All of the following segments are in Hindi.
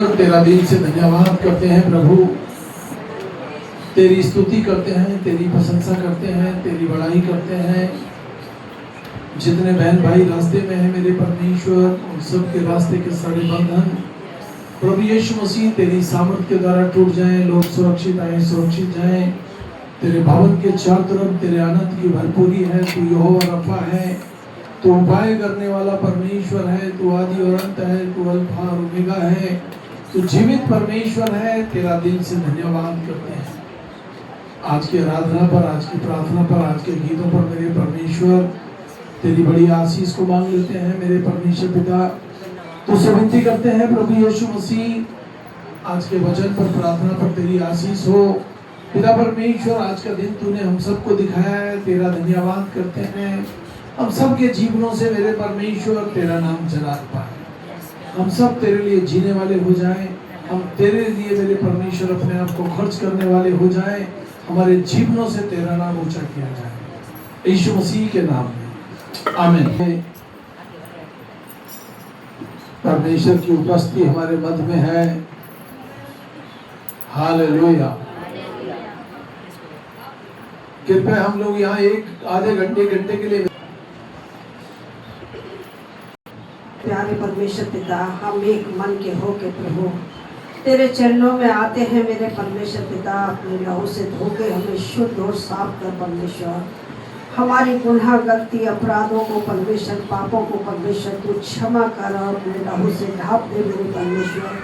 तेरा दिल से धन्यवाद करते हैं प्रभु, तेरी स्तुति करते हैं, तेरी प्रशंसा करते हैं, तेरी बड़ाई करते हैं। जितने बहन भाई रास्ते में हैं मेरे परमेश्वर, उन सब के रास्ते के सारे बंधन प्रभु यीशु मसीह तेरी सामर्थ के द्वारा टूट जाएं। लोग सुरक्षित आए, सुरक्षित जाएं। तेरे भवन के चारों तरफ तेरे आनंद की भरपूरी है। तू यहोवा रफा है, तू उपाय करने वाला परमेश्वर है, तू आदि और अंत है, तू अल्फा और ओमेगा है, तू जीवित परमेश्वर है। तेरा दिल से धन्यवाद करते हैं। आज की आराधना पर, आज की प्रार्थना पर, आज के गीतों पर मेरे परमेश्वर तेरी बड़ी आशीष को मांग लेते हैं। मेरे परमेश्वर पिता, तुझसे विनती करते हैं प्रभु यीशु मसीह, आज के वचन पर, प्रार्थना पर तेरी आशीष हो। पिता परमेश्वर, आज का दिन तूने हम सबको दिखाया है, तेरा धन्यवाद करते हैं। हम सब के जीवनों से मेरे परमेश्वर तेरा नाम जलाल पाए, हम सब तेरे लिए जीने वाले हो जाएं। हम तेरे लिए मेरे परमेश्वर अपने आप को खर्च करने वाले हो जाएं। हमारे जीवनों से तेरा नाम ऊंचा किया जाए, यीशु मसीह के नाम में, आमीन। परमेश्वर की उपस्थिति हमारे मध्य में है। हालेलुया। कृपया हम लोग यहाँ एक आधे घंटे के लिए। प्यारे परमेश्वर पिता, हम एक मन के हो के प्रभु तेरे चरणों में आते हैं मेरे परमेश्वर पिता। अपने लहू से धो के हमें शुद्ध और साफ कर परमेश्वर। हमारी गुनाह, गलती, अपराधों को परमेश्वर, पापों को परमेश्वर तू क्षमा कर और अपने लहू से ढाप दे मेरे परमेश्वर।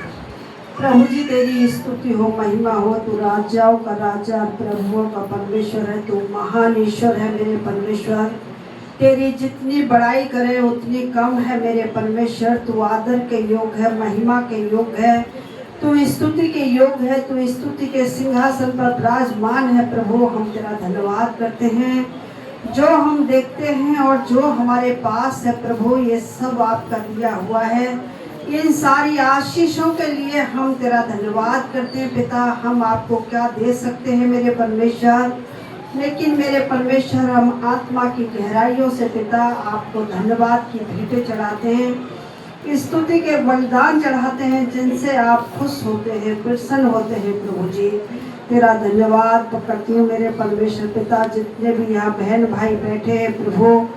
प्रभु जी तेरी स्तुति हो, महिमा हो। तू राजाओं का राजा, प्रभुओं का परमेश्वर है। तू महान ईश्वर है मेरे परमेश्वर। तेरी जितनी बड़ाई करे उतनी कम है मेरे परमेश्वर। तू आदर के योग्य है, महिमा के योग्य है, तू स्तुति के योग्य है। तू स्तुति के सिंहासन पर विराजमान है प्रभु। हम तेरा धन्यवाद करते हैं। जो हम देखते हैं और जो हमारे पास है प्रभु, ये सब आपका दिया हुआ है। इन सारी आशीषों के लिए हम तेरा धन्यवाद करते हैं पिता। हम आपको क्या दे सकते हैं मेरे परमेश्वर, लेकिन मेरे परमेश्वर हम आत्मा की गहराइयों से पिता आपको धन्यवाद की भेंटें चढ़ाते हैं, स्तुति के बलिदान चढ़ाते हैं, जिनसे आप खुश होते हैं, प्रसन्न होते हैं प्रभु जी। तेरा धन्यवाद करती हूँ मेरे परमेश्वर पिता। जितने भी यहाँ बहन भाई बैठे हैं प्रभु,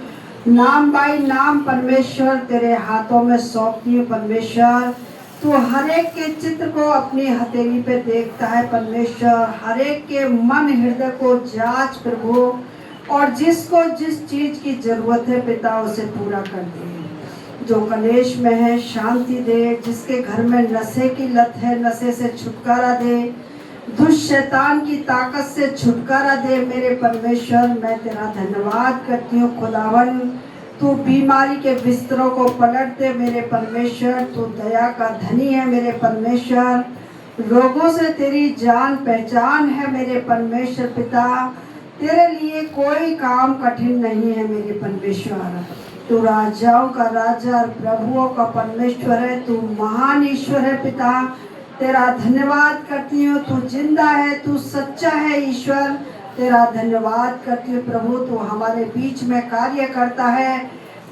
नाम बाई नाम परमेश्वर तेरे हाथों में सौंपती हूँ परमेश्वर। तू हर एक के चित्र को अपनी हथेली पे देखता है परमेश्वर। हर एक के मन हृदय को जांच प्रभु, और जिसको जिस चीज की जरूरत है पिता उसे पूरा कर दे। जो कलेश में है शांति दे, जिसके घर में नशे की लत है नशे से छुटकारा दे, दुष्ट शैतान की ताकत से छुटकारा दे मेरे परमेश्वर। मैं तेरा धन्यवाद करती हूँ खुदावन। तू बीमारी के बिस्तरों को पलट दे मेरे परमेश्वर। तू दया का धनी है मेरे परमेश्वर। रोगों से तेरी जान पहचान है मेरे परमेश्वर पिता। तेरे लिए कोई काम कठिन नहीं है मेरे परमेश्वर। तू राजाओं का राजा और प्रभुओं का परमेश्वर है। तू महान ईश्वर है पिता। तेरा धन्यवाद करती हूँ। तू जिंदा है, तू सच्चा है ईश्वर। तेरा धन्यवाद करती हूँ प्रभु। तू हमारे बीच में कार्य करता है।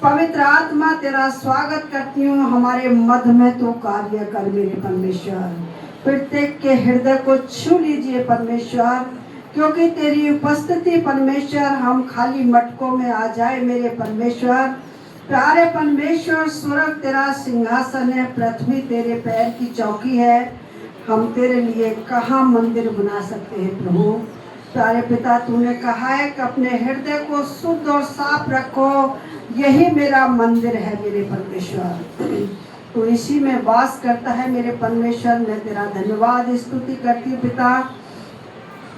पवित्र आत्मा तेरा स्वागत करती हूँ। हमारे मध्य में तू कार्य कर मेरे परमेश्वर। प्रत्येक के हृदय को छू लीजिए परमेश्वर, क्योंकि तेरी उपस्थिति परमेश्वर हम खाली मटकों में आ जाए मेरे परमेश्वर। प्यारे परमेश्वर, स्वर्ग तेरा सिंहासन है, पृथ्वी तेरे पैर की चौकी है। हम तेरे लिए कहाँ मंदिर बना सकते हैं प्रभु। प्यारे पिता, तूने कहा है कि अपने हृदय को शुद्ध और साफ रखो, यही मेरा मंदिर है मेरे परमेश्वर। तो इसी में वास करता है मेरे परमेश्वर। मैं तेरा धन्यवाद स्तुति करती हूँ पिता।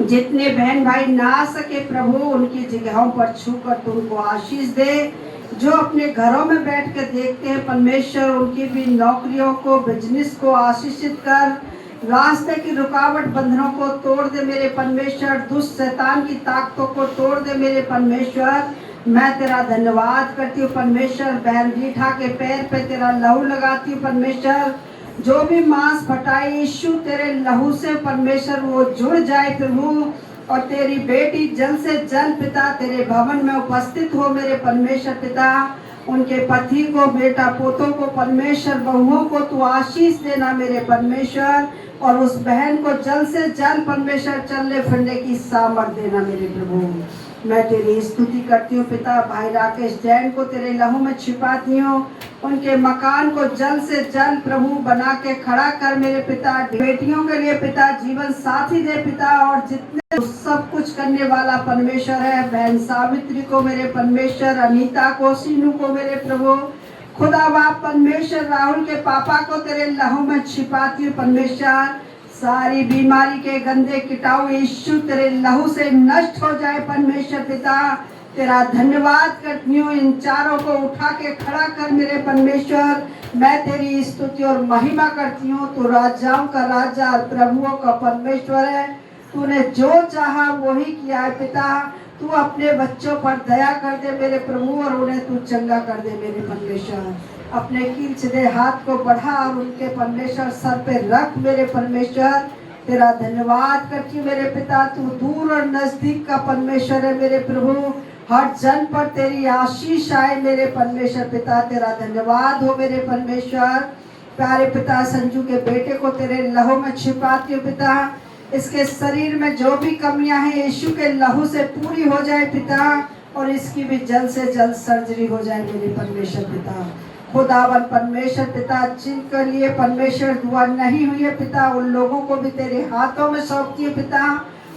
जितने बहन भाई ना आ सके प्रभु, उनकी जगहों पर छूकर तू उनको आशीष दे। जो अपने घरों में बैठ कर देखते हैं परमेश्वर, उनकी भी नौकरियों को, बिजनेस को आशीषित कर। रास्ते की रुकावट बंधनों को तोड़ दे मेरे परमेश्वर। दुष्ट शैतान की ताकतों को तोड़ दे मेरे परमेश्वर। मैं तेरा धन्यवाद करती हूँ परमेश्वर। बहन रीठा के पैर पे तेरा लहू लगाती हूँ परमेश्वर। जो भी मांस फटाई यीशु तेरे लहू से परमेश्वर वो जुड़ जाए प्रभु। और तेरी बेटी जल्द से जल्द पिता तेरे भवन में उपस्थित हो मेरे परमेश्वर पिता। उनके पति को, बेटा पोतों को परमेश्वर, बहुओं को तू आशीष देना मेरे परमेश्वर, और उस बहन को जल्द से जल्द परमेश्वर चलने फिरने की सामर्थ देना मेरे प्रभु। मैं तेरी स्तुति करती हूँ पिता, भाई राकेश जैन को तेरे लहू में छिपाती हूँ, उनके मकान को जल्द से जल्द प्रभु बना के खड़ा कर मेरे पिता। बेटियों के लिए पिता जीवन साथी दे पिता, और जितने सब कुछ करने वाला परमेश्वर है, बहन सावित्री को मेरे परमेश्वर, अनीता को, सीनू को मेरे प्रभु, खुदा बाप परमेश्वर, राहुल के पापा को तेरे लहू में छिपाती हूँ परमेश्वर। सारी बीमारी के गंदे कीटाणु यीशु तेरे लहू से नष्ट हो जाए परमेश्वर पिता। तेरा धन्यवाद करती हूँ, इन चारों को उठा के खड़ा कर मेरे परमेश्वर। मैं तेरी स्तुति और महिमा करती हूँ। तू राजाओं का राजा और प्रभुओं का परमेश्वर है। तूने जो चाहा वही किया है पिता। तू अपने बच्चों पर दया कर दे मेरे प्रभु, और उन्हें तू चंगा कर दे मेरे परमेश्वर। अपने कीचदे हाथ को बढ़ा और उनके परमेश्वर सर पे रख मेरे परमेश्वर। तेरा धन्यवाद करती हूँ मेरे पिता। तू दूर और नजदीक का परमेश्वर है मेरे प्रभु। हर जन पर तेरी आशीष आए मेरे परमेश्वर पिता। तेरा धन्यवाद हो मेरे परमेश्वर। प्यारे पिता, संजू के बेटे को तेरे लहू में छिपाती हूँ पिता। इसके शरीर में जो भी कमियां हैं यीशु के लहू से पूरी हो जाए पिता, और इसकी भी जल्द से जल्द सर्जरी हो जाए मेरे परमेश्वर पिता। खुदावन परमेश्वर पिता, जिनके लिए परमेश्वर दुआ नहीं हुई है पिता, उन लोगों को भी तेरे हाथों में सौंपती है पिता।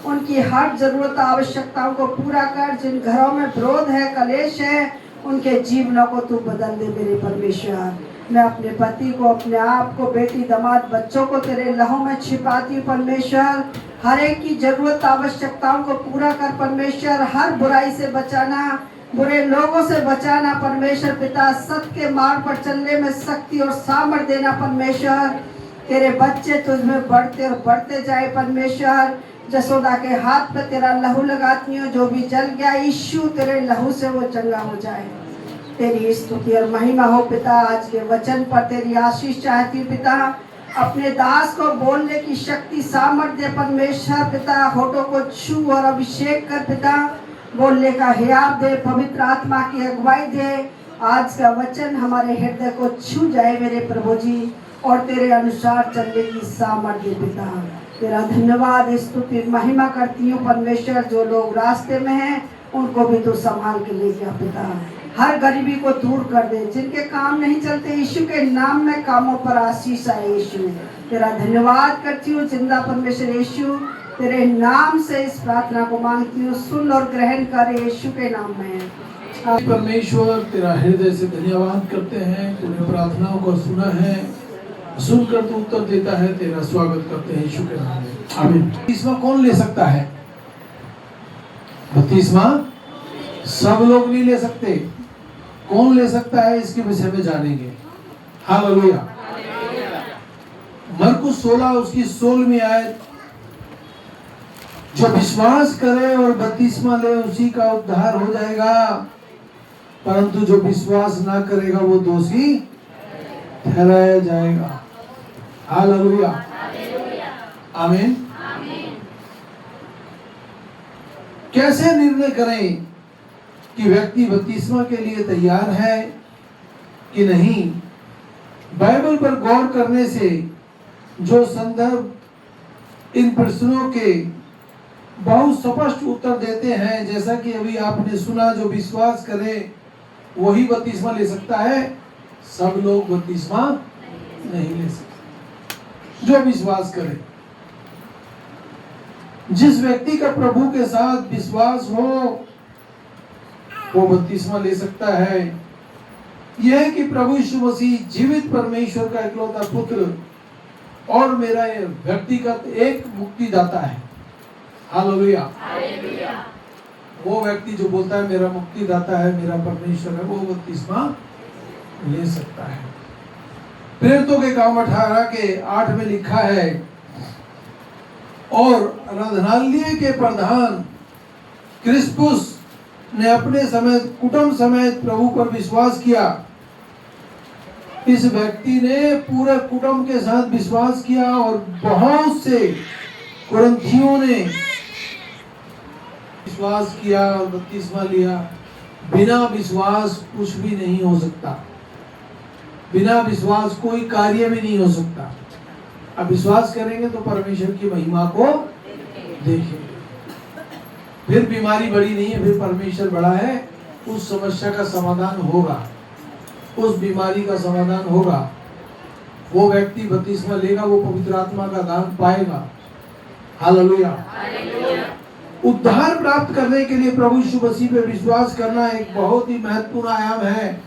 उनकी हर जरूरत आवश्यकताओं को पूरा कर। जिन घरों में विरोध है, कलेश है, उनके जीवनों को तू बदल दे मेरे परमेश्वर। मैं अपने पति को, अपने आप को, बेटी, दामाद, बच्चों को तेरे लहू में छिपाती हूँ परमेश्वर। हर एक की जरूरत आवश्यकताओं को पूरा कर परमेश्वर। हर बुराई से बचाना, बुरे लोगों से बचाना परमेश्वर पिता। सत्य के मार्ग पर चलने में शक्ति और सामर्थ देना परमेश्वर। तेरे बच्चे तुझमें बढ़ते और बढ़ते जाए परमेश्वर। जसोदा के हाथ पे तेरा लहू लगाती हूँ, जो भी जल गया यीशु तेरे लहू से वो चंगा हो जाए। तेरी स्तुति और महिमा हो पिता। आज के वचन पर तेरी आशीष चाहती हूँ पिता। अपने दास को बोलने की शक्ति सामर्थ्य दे परमेश्वर पिता। होठों को छू और अभिषेक कर पिता। बोलने का हियाव दे, पवित्र आत्मा की अगुवाई दे। आज का वचन हमारे हृदय को छू जाए मेरे प्रभु जी, और तेरे अनुसार चलने की सामर्थ्य दे पिता। तेरा धन्यवाद, स्तुति, महिमा करती हूँ परमेश्वर। जो लोग रास्ते में हैं उनको भी तू संभाल के ले जा पिता। हर गरीबी को दूर कर दे। जिनके काम नहीं चलते यीशु के नाम में कामों पर आशीष आए यीशु। तेरा धन्यवाद करती हूँ जिंदा परमेश्वर यीशु। तेरे नाम से इस प्रार्थना को मांगती हूँ, सुन और ग्रहण कर यीशु के नाम में। परमेश्वर तेरा हृदय से धन्यवाद करते हैं। तूने प्रार्थनाओं को सुना है, सुनकर तू उत्तर देता है। तेरा स्वागत करते हैं यीशु के नाम में, आमीन। बपतिस्मा कौन ले सकता है? बपतिस्मा सब लोग नहीं ले सकते। कौन ले सकता है इसके विषय में जानेंगे। हालेलुया। मरकुस 16 उसकी 16वीं आयत, जो विश्वास करे और बपतिस्मा ले उसी का उद्धार हो जाएगा, परंतु जो विश्वास ना करेगा वो दोषी ठहराया जाएगा। हालेलुया, आमीन। कैसे निर्णय करें कि व्यक्ति बपतिस्मा के लिए तैयार है कि नहीं? बाइबल पर गौर करने से जो संदर्भ इन प्रश्नों के बहुत स्पष्ट उत्तर देते हैं, जैसा कि अभी आपने सुना, जो विश्वास करे वही बपतिस्मा ले सकता है। सब लोग बपतिस्मा नहीं ले सकते। जो विश्वास करे, जिस व्यक्ति का प्रभु के साथ विश्वास हो वो बपतिस्मा ले सकता है। यह है कि प्रभु यीशु मसीह जीवित परमेश्वर का इकलौता पुत्र और मेरा व्यक्तिगत एक मुक्तिदाता है। हालेलुया। वो व्यक्ति जो बोलता है मेरा मुक्तिदाता है, मेरा परमेश्वर है, वो बपतिस्मा ले सकता है। प्रेरितों के काम 18 के 8 में लिखा है, और आराधनालय के प्रधान क्रिस्पुस ने अपने समेत कुटुंब समेत प्रभु पर विश्वास किया। इस व्यक्ति ने पूरे कुटुंब के साथ विश्वास किया और बहुत से कुरिन्थियों ने विश्वास किया और बपतिस्मा लिया। बिना विश्वास कुछ भी नहीं हो सकता, बिना विश्वास कोई कार्य भी नहीं हो सकता। अब विश्वास करेंगे तो परमेश्वर की महिमा को देखेंगे। फिर बीमारी बड़ी नहीं है, फिर परमेश्वर बड़ा है, उस समस्या का समाधान होगा, उस बीमारी का समाधान होगा। वो व्यक्ति बपतिस्मा लेगा, वो पवित्र आत्मा का दान पाएगा। हालेलुया। उद्धार प्राप्त करने के लिए प्रभु यीशु मसीह पे विश्वास करना एक बहुत ही महत्वपूर्ण आयाम है,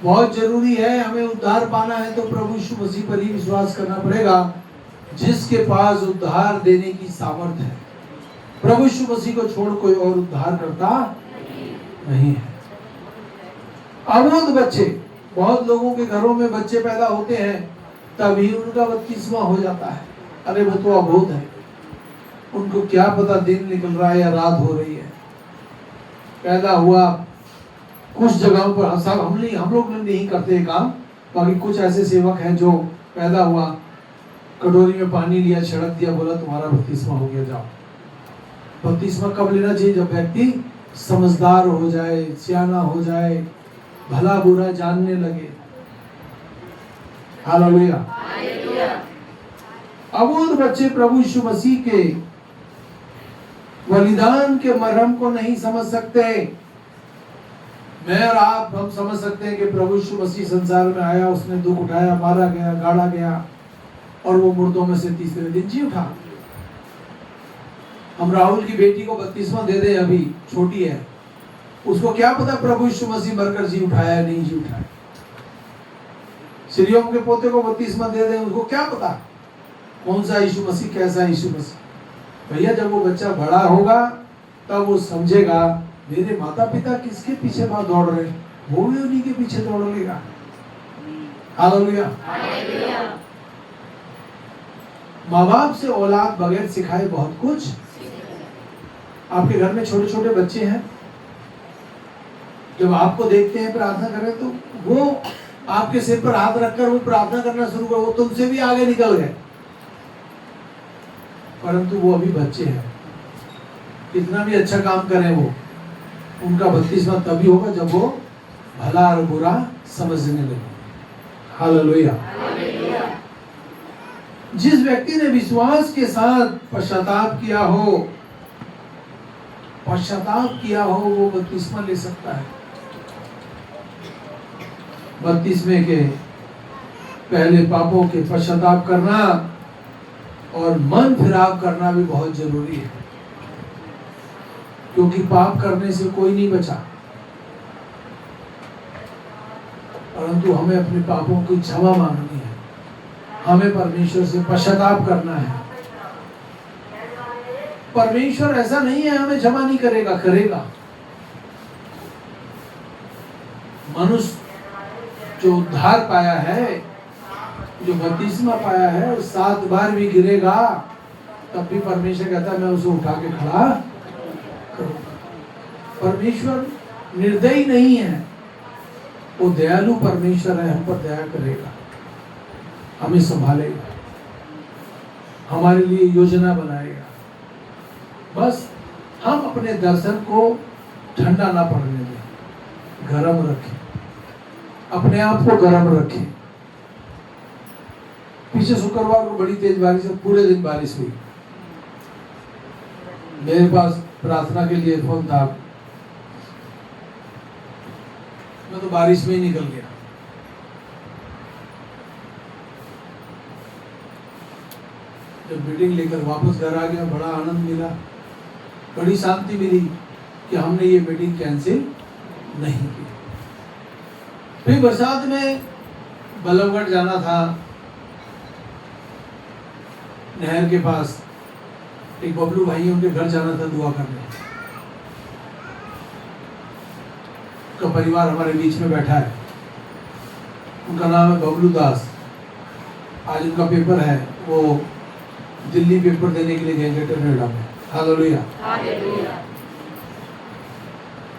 बहुत जरूरी है। हमें उद्धार पाना है तो प्रभु यीशु मसीह पर ही विश्वास करना पड़ेगा, जिसके पास उद्धार देने की सामर्थ्य है। प्रभु यीशु मसीह को छोड़ कोई और उद्धार करता नहीं है। अबोध बच्चे, बहुत लोगों के घरों में बच्चे पैदा होते हैं तभी उनका बपतिस्मा हो जाता है। अरे वो तो अबोध है, उनको क्या पता दिन निकल रहा है या रात हो रही है। पैदा हुआ, कुछ जगहों पर सब हम लोग नहीं करते काम, बाकी कुछ ऐसे सेवक हैं जो पैदा हुआ, कटोरी में पानी लिया, छिड़क दिया, बोला तुम्हारा बपतिस्मा हो गया, जाओ। बपतिस्मा कब लेना चाहिए? जब व्यक्ति समझदार हो जाए, सियाना हो जाए, भला बुरा जानने लगे। हालेलुया। अबोध बच्चे प्रभु यीशु मसीह के बलिदान के मर्म को नहीं समझ सकते। मैं और आप, हम समझ सकते हैं कि प्रभु यीशु मसीह संसार में आया, उसने दुख उठाया, मारा गया, गाड़ा गया और वो मुर्दों में से तीसरे दिन जी उठा। हम राहुल की बेटी को बपतिस्मा दे दें, अभी छोटी है, उसको क्या पता प्रभु यीशु मसीह मरकर जी उठाया या नहीं जी उठाया। सिरियोम के पोते को बपतिस्मा दे दें, उसको क्या पता कौन सा यीशु मसीह, कैसा यीशु मसीह। भैया जब वो बच्चा बड़ा होगा तब वो समझेगा मेरे माता पिता किसके पीछे बात दौड़ रहे, वो भी उन्हीं के पीछे दौड़ लेगा। हालेलुया। माँ बाप से औलाद बगैर सिखाए बहुत कुछ। आपके घर में छोटे छोटे बच्चे हैं, जब आपको देखते हैं प्रार्थना करें तो वो आपके सिर पर हाथ रखकर वो प्रार्थना करना शुरू कर, वो तुमसे भी आगे निकल गए, परंतु वो अभी बच्चे हैं। कितना भी अच्छा काम करें वो, उनका बपतिस्मा तभी होगा जब वो भला और बुरा समझने लगे। हालेलुया। जिस व्यक्ति ने विश्वास के साथ पश्चाताप किया हो, वो बपतिस्मा ले सकता है। बपतिस्मे के पहले पापों के पश्चाताप करना और मन फिराव करना भी बहुत जरूरी है, क्योंकि पाप करने से कोई नहीं बचा, परंतु हमें अपने पापों की क्षमा मांगनी है, हमें परमेश्वर से पश्चाताप करना है। परमेश्वर ऐसा नहीं है हमें क्षमा नहीं करेगा, करेगा। मनुष्य जो उद्धार पाया है, जो बपतिस्मा पाया है, 7 बार भी गिरेगा तब भी परमेश्वर कहता है मैं उसे उठा के खड़ा करूंगा। परमेश्वर निर्दयी नहीं है, वो दयालु परमेश्वर है, हम पर दया करेगा, हमें संभालेगा, हमारे लिए योजना बनाएगा। बस हम अपने दर्शन को ठंडा ना पड़ने दें, गरम रखें, अपने आप को गरम रखें। पीछे शुक्रवार को बड़ी तेज बारिश, पूरे दिन बारिश हुई। मेरे पास प्रार्थना के लिए फोन था, मैं तो बारिश में ही निकल गया। जब मीटिंग लेकर वापस घर आ गया, बड़ा आनंद मिला, बड़ी शांति मिली कि हमने ये मीटिंग कैंसिल नहीं की। फिर बरसात में बल्लभगढ़ जाना था, नहर के पास एक बबलू भाई उनके घर जाना था दुआ करने। उनका परिवार हमारे बीच में बैठा है, उनका नाम है बबलू दास। आज उनका पेपर है, वो दिल्ली पेपर देने के लिए गए नोएडा में। हालेलुया।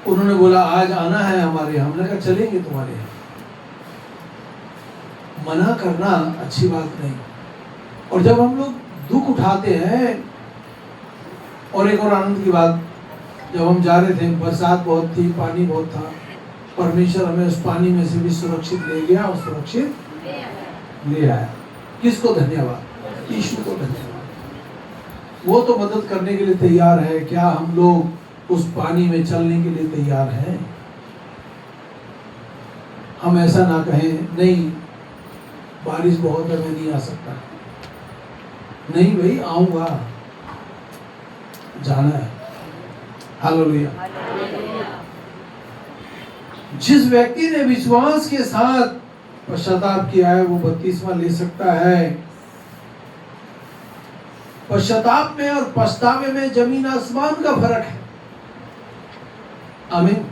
उन्होंने बोला आज आना है हमारे यहाँ, हमने कहा चलेंगे तुम्हारे यहाँ। मना करना अच्छी बात नहीं। और जब हम लोग दुख उठाते हैं, और एक और आनंद की बात, जब हम जा रहे थे, बरसात बहुत थी, पानी बहुत था, परमेश्वर हमें उस पानी में से भी सुरक्षित ले गया और सुरक्षित ले आया। किसको धन्यवाद? यीशु को धन्यवाद। वो तो मदद करने के लिए तैयार है। क्या हम लोग उस पानी में चलने के लिए तैयार हैं? हम ऐसा ना कहें, नहीं बारिश बहुत है, मैं नहीं आ सकता। नहीं भाई, आऊंगा, जाना है। हालेलुया। जिस व्यक्ति ने विश्वास के साथ पश्चाताप किया है वो बपतिस्मा ले सकता है। पश्चाताप में और पछतावे में जमीन आसमान का फर्क है। आमीन।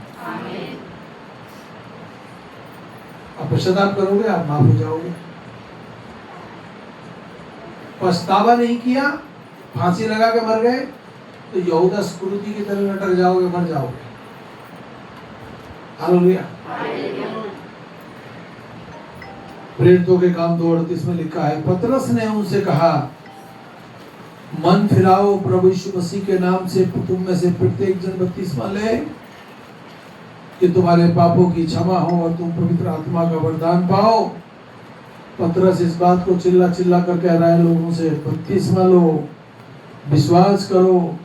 आप पश्चाताप करोगे, आप माफ हो जाओगे। पछतावा नहीं किया, फांसी लगा के मर गए, तो यहूदा इस्करियोती की तरह लटक जाओगे, मर जाओगे। हालेलुया। प्रेरितों के काम 2:38 में लिखा है, पतरस ने उनसे कहा, मन फिराओ, प्रभु यीशु मसीह के नाम से तुम में से प्रत्येक जन बपतिस्मा ले कि तुम्हारे पापों की क्षमा हो और तुम पवित्र आत्मा का वरदान पाओ। पतरस इस बात को चिल्ला चिल्ला कर कह रहा है लोगों से, बपतिस्मा लो, विश्वास करो,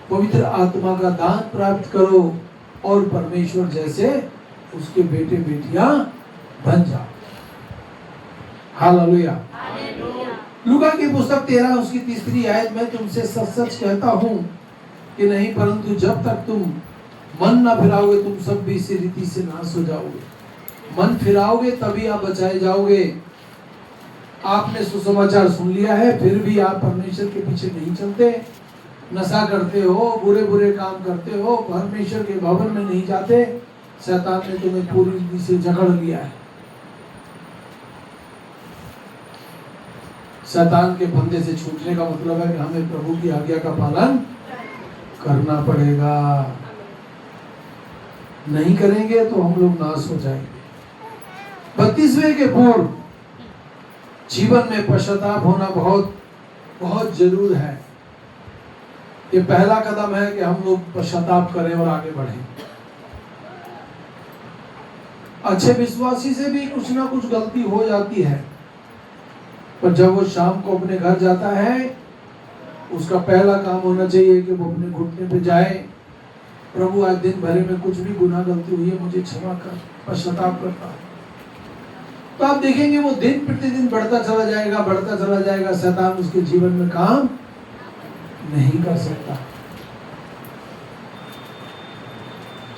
पवित्र आत्मा का दान प्राप्त करो और परमेश्वर जैसे उसके बेटे बेटियां बन जाओ। हालेलुया। लूका की पुस्तक 13 उसकी 3 आयत में तुमसे सच सच कहता हूं कि नहीं, परंतु जब तक तुम मन न फिराओगे तुम सब भी इसी रीति से नाश हो जाओगे। मन फिराओगे तभी आप बचाए जाओगे। आपने सुसमाचार सुन लिया है, फिर भी आप परमेश्वर के पीछे नहीं चलते, नशा करते हो, बुरे बुरे काम करते हो, परमेश्वर के भवन में नहीं जाते। शैतान ने तुम्हें पूरी रीति से जकड़ लिया है। शैतान के फंदे से छूटने का मतलब है कि हमें प्रभु की आज्ञा का पालन करना पड़ेगा। नहीं करेंगे तो हम लोग नाश हो जाएंगे। 32वें के पूर्व जीवन में पश्चाताप होना बहुत बहुत जरूर है। ये पहला कदम है कि हम लोग पश्चाताप करें और आगे बढ़ें। अच्छे विश्वासी से भी कुछ ना कुछ गलती हो जाती है, पर जब वो शाम को अपने घर जाता है उसका पहला काम होना चाहिए कि वो अपने घुटने पे जाए, प्रभु आज दिन भर में कुछ भी गुनाह गलती हुई है मुझे क्षमा कर, पश्चाताप करता। तो आप देखेंगे वो दिन प्रतिदिन बढ़ता चला जाएगा, बढ़ता चला जाएगा। शैतान उसके जीवन में काम नहीं कर सकता।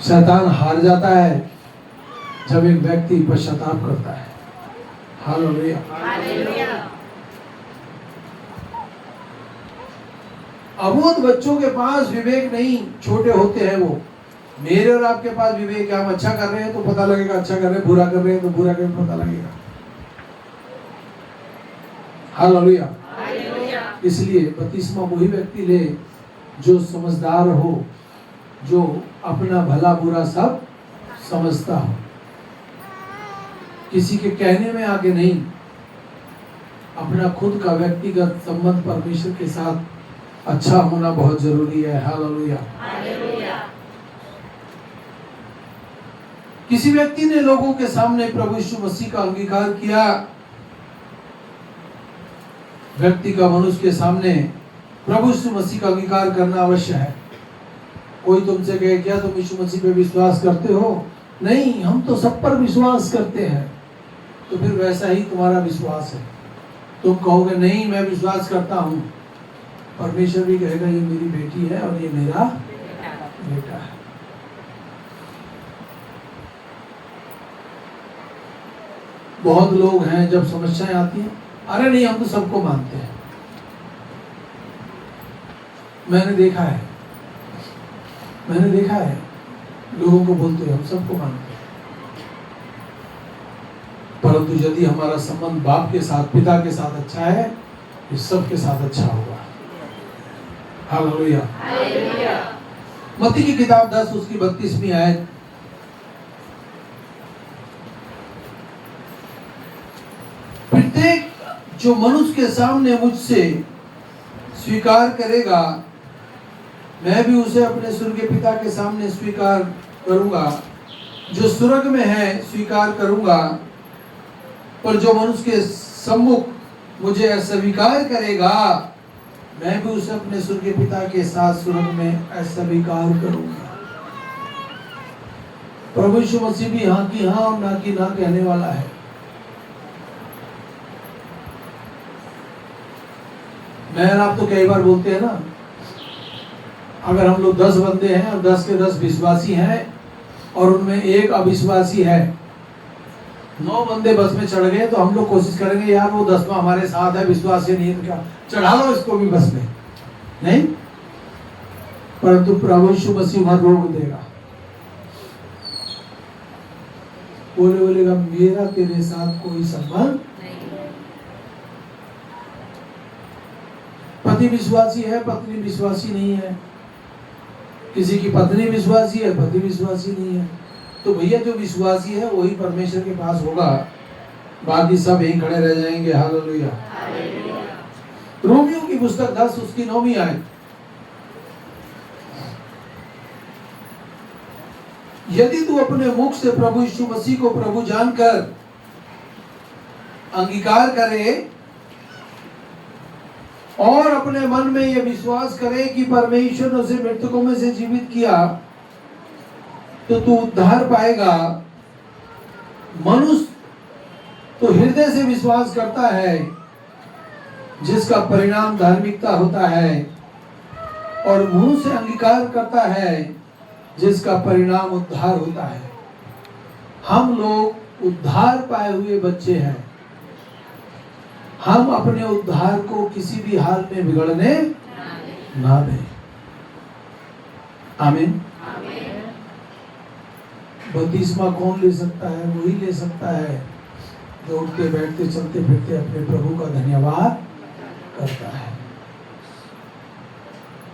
शैतान हार जाता है जब एक व्यक्ति पश्चाताप करता है। हालेलुया। अबोध बच्चों के पास विवेक नहीं, छोटे होते हैं वो। मेरे और आपके पास विवेक है। हम अच्छा कर रहे हैं तो पता लगेगा अच्छा कर रहे हैं, बुरा कर रहे हैं तो बुरा कर पता लगेगा। हालेलुया। इसलिए बपतिस्मा वही व्यक्ति ले जो समझदार हो, जो अपना भला बुरा सब समझता हो, किसी के कहने में आगे नहीं, अपना खुद का व्यक्तिगत संबंध परमेश्वर के साथ अच्छा होना बहुत जरूरी है। हालेलुया। किसी व्यक्ति ने लोगों के सामने प्रभु यीशु मसीह का अंगीकार किया, व्यक्ति का मनुष्य के सामने प्रभु यीशु मसीह का अंगीकार करना अवश्य है। कोई तुमसे कहे क्या तुम यीशु मसीह पे विश्वास करते हो? नहीं, हम तो सब पर विश्वास करते हैं। तो फिर वैसा ही तुम्हारा विश्वास है। तुम कहोगे नहीं मैं विश्वास करता हूं, परमेश्वर भी कहेगा ये मेरी बेटी है और ये मेरा बेटा है। बहुत लोग हैं जब समस्याएं आती हैं, अरे नहीं हम तो सबको मानते हैं। मैंने देखा है लोगों को बोलते हैं हम सबको मानते हैं, परंतु यदि हमारा संबंध बाप के साथ, पिता के साथ अच्छा है, तो सबके साथ अच्छा होगा। हालेलुया। मत्ती की किताब 10 उसकी 32वीं आयत, प्रत्येक जो मनुष्य के सामने मुझसे स्वीकार करेगा मैं भी उसे अपने स्वर्गीय पिता के सामने स्वीकार करूंगा। जो स्वर्ग में है स्वीकार करूंगा, पर जो मनुष्य के सम्मुख मुझे अस्वीकार करेगा, मैं भी उसे अपने स्वर्गीय पिता के साथ स्वर्ग में अस्वीकार करूंगा। प्रभु यीशु मसीह भी हाँ की हाँ और ना की ना कहने वाला है। मैं आप तो कई बार बोलते हैं ना, अगर हम लोग 10 बंदे हैं और 10 के 10 विश्वासी हैं और उनमें एक अविश्वासी है, 9 बंदे बस में चढ़ गए, तो हम लोग कोशिश करेंगे यार वो 10वां हमारे साथ है, विश्वासी नहीं है तो क्या चढ़ा लो इसको भी बस में, नहीं। परंतु प्रभु यीशु मसीह वहां रोक देगा, बोलेगा मेरा तेरे साथ कोई संबंध नहीं। पति विश्वासी है, पत्नी विश्वासी नहीं है, किसी की पत्नी विश्वासी है, पति विश्वासी नहीं है, तो भैया जो विश्वासी है वही परमेश्वर के पास होगा, बाकी सब यहीं खड़े रह जाएंगे। हालेलुया। रोमियो की पुस्तक 10 उसकी 9वीं आयत, यदि तू अपने मुख से प्रभु यीशु मसीह को प्रभु जानकर अंगीकार करे और अपने मन में यह विश्वास करे कि परमेश्वर ने उसे मृतकों में से जीवित किया, तो तू उद्धार पाएगा। मनुष्य तो हृदय से विश्वास करता है, जिसका परिणाम धार्मिकता होता है, और मुंह से अंगीकार करता है, जिसका परिणाम उद्धार होता है। हम लोग उद्धार पाए हुए बच्चे हैं। हम अपने उद्धार को किसी भी हाल में बिगड़ने ना दें। आमीन। बपतिस्मा कौन ले सकता है? वही ले सकता है जो उठते बैठते चलते फिरते अपने प्रभु का धन्यवाद करता है।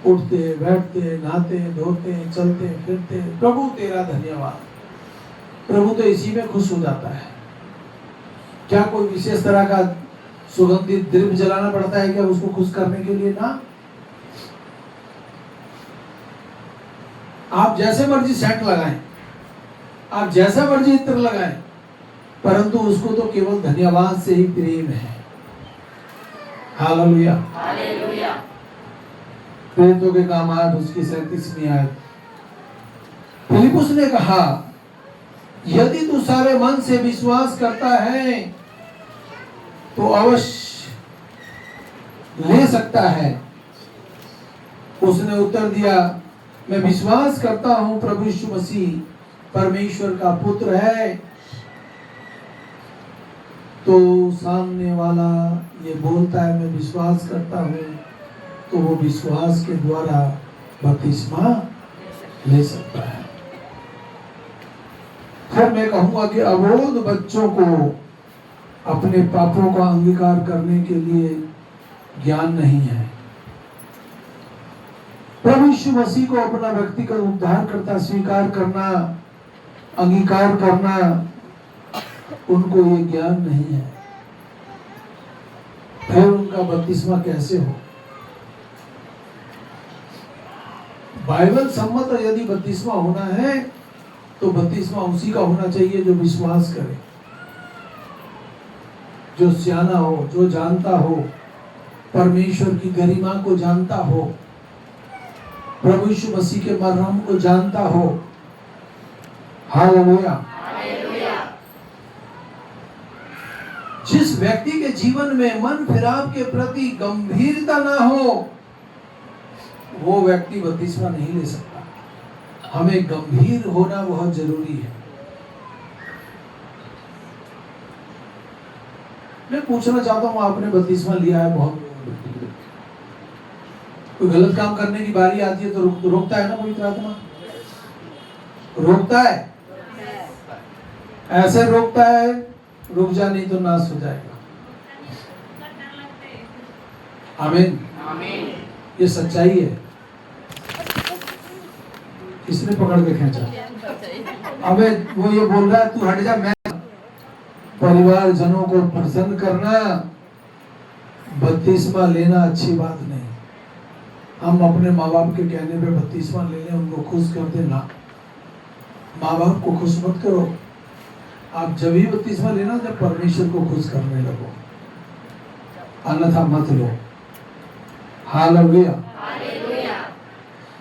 उठते बैठते नहाते धोते चलते फिरते प्रभु तेरा धन्यवाद। प्रभु तो इसी में खुश हो जाता है। क्या कोई विशेष तरह का सुगंधित द्रव्य जलाना पड़ता है क्या उसको खुश करने के लिए? ना। आप जैसे मर्जी सेंट लगाएं, आप जैसा मर्जी इत्र लगाएं, परंतु उसको तो केवल धन्यवाद से ही प्रेम है। हालेलुया। हालेलुया। प्रेरितों के काम 8 उसकी 37वीं आयत, फिलिपुस ने कहा यदि तू सारे मन से विश्वास करता है तो अवश्य ले सकता है। उसने उत्तर दिया, मैं विश्वास करता हूं प्रभु यीशु मसीह परमेश्वर का पुत्र है। तो सामने वाला ये बोलता है मैं विश्वास करता हूं, तो वो विश्वास के द्वारा बपतिस्मा ले सकता है। फिर मैं कहूंगा कि अबोध बच्चों को अपने पापों का अंगीकार करने के लिए ज्ञान नहीं है। प्रभु यीशु मसीह को अपना व्यक्तिगत उद्धारकर्ता स्वीकार करना, अंगीकार करना, उनको ये ज्ञान नहीं है। फिर उनका बपतिस्मा कैसे हो? बाइबल सम्मत यदि बपतिस्मा होना है तो बपतिस्मा उसी का होना चाहिए जो विश्वास करे, जो सियाना हो, जो जानता हो, परमेश्वर की गरिमा को जानता हो, प्रभु यीशु मसीह के मरहम को जानता हो। हालेलुया। जिस व्यक्ति के जीवन में मन फिराव के प्रति गंभीरता ना हो, वो व्यक्ति बपतिस्मा नहीं ले सकता। हमें गंभीर होना बहुत जरूरी है। मैं पूछना चाहता हूं, आपने बपतिस्मा लिया है बहुत, कोई गलत काम करने की बारी आती है तो रोकता है ना पवित्र आत्मा? रोकता है, ऐसे रोकता है, रुक जा नहीं तो नाश हो जाएगा। आमीन। ये सच्चाई है। किसने पकड़ के खींचा? अबे वो ये बोल रहा है तू हट जा। मैं परिवार जनों को प्रसन्न करना, बपतिस्मा लेना अच्छी बात नहीं। हम अपने माँ बाप के कहने पे बपतिस्मा ले लें, उनको खुश कर देना। माँ बाप को खुश मत करो। आप जब ही बपतिस्मा लेना जब परमेश्वर को खुश करने लगो, अन्यथा मत लो। हालेलुया।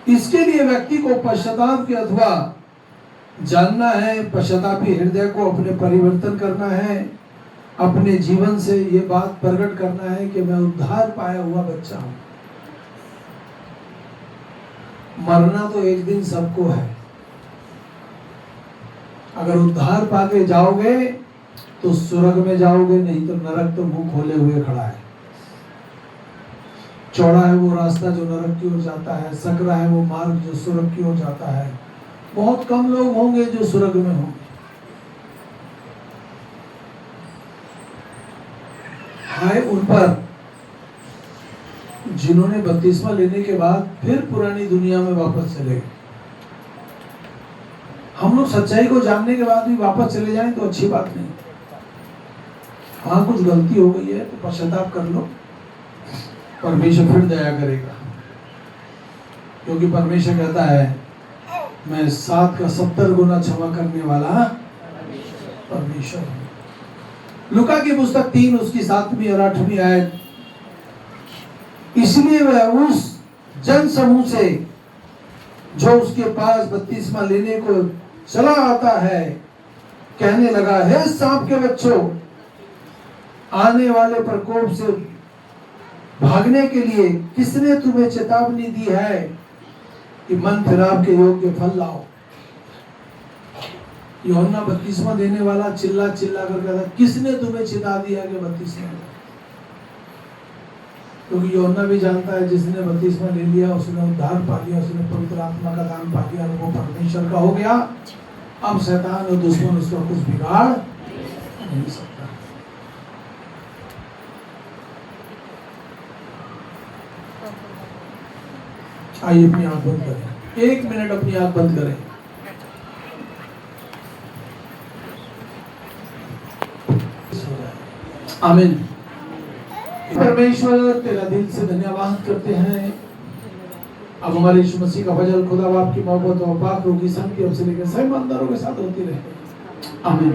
इसके लिए व्यक्ति को पश्चाताप के अथवा जानना है, पश्चातापी हृदय को अपने परिवर्तन करना है, अपने जीवन से ये बात प्रकट करना है कि मैं उद्धार पाया हुआ बच्चा हूं। मरना तो एक दिन सबको है। अगर उद्धार पाके जाओगे तो स्वर्ग में जाओगे, नहीं तो नरक तो मुंह खोले हुए खड़ा है। चौड़ा है वो रास्ता जो नरक की ओर जाता है, सकरा है वो मार्ग जो स्वर्ग की ओर जाता है। बहुत कम लोग होंगे जो स्वर्ग में होंगे। हाय उन पर जिन्होंने बपतिस्मा लेने के बाद फिर पुरानी दुनिया में वापस चले गए। हम लोग सच्चाई को जानने के बाद भी वापस चले जाएं तो अच्छी बात नहीं। हाँ कुछ गलती हो गई है तो पश्चाताप कर लो, परमेश्वर फिर दया करेगा। क्योंकि परमेश्वर कहता है मैं 7 का 70 गुना क्षमा करने वाला परमेश्वर हूं। लूका की पुस्तक 3 उसकी 7वीं और 8वीं आयत। इसलिए वह उस जन समूह से जो उसके पास बपतिस्मा लेने को चला आता है कहने लगा, हे सांप के बच्चों, आने वाले प्रकोप से भागने के लिए किसने तुम्हें चेतावनी दी है कि मन फिराव के योग्य फल लाओ। यूहन्ना बपतिस्मा देने वाला चिल्ला चिल्ला कर कहता, किसने तुम्हें चेता दिया कि बपतिस्मा? क्योंकि यूहन्ना भी जानता है जिसने बपतिस्मा ले लिया उसने उद्धार पा लिया, उसने पवित्र आत्मा का दान पा लिया, वो परमेश्वर का हो गया। अब शैतान और दुश्मन उसका कुछ बिगाड़ नहीं सकता। आइए अपनी आंख बंद करें, 1 मिनट अपनी आंख बंद करें। आमीन। परमेश्वर तेरा दिल से धन्यवाद करते हैं। अब हमारे यीशु मसीह का फजल, खुदा बाप की मोहब्बत और पाक रूह की शांति अब से लेकर सभी ईमानदारों के साथ होती रहे। आमीन।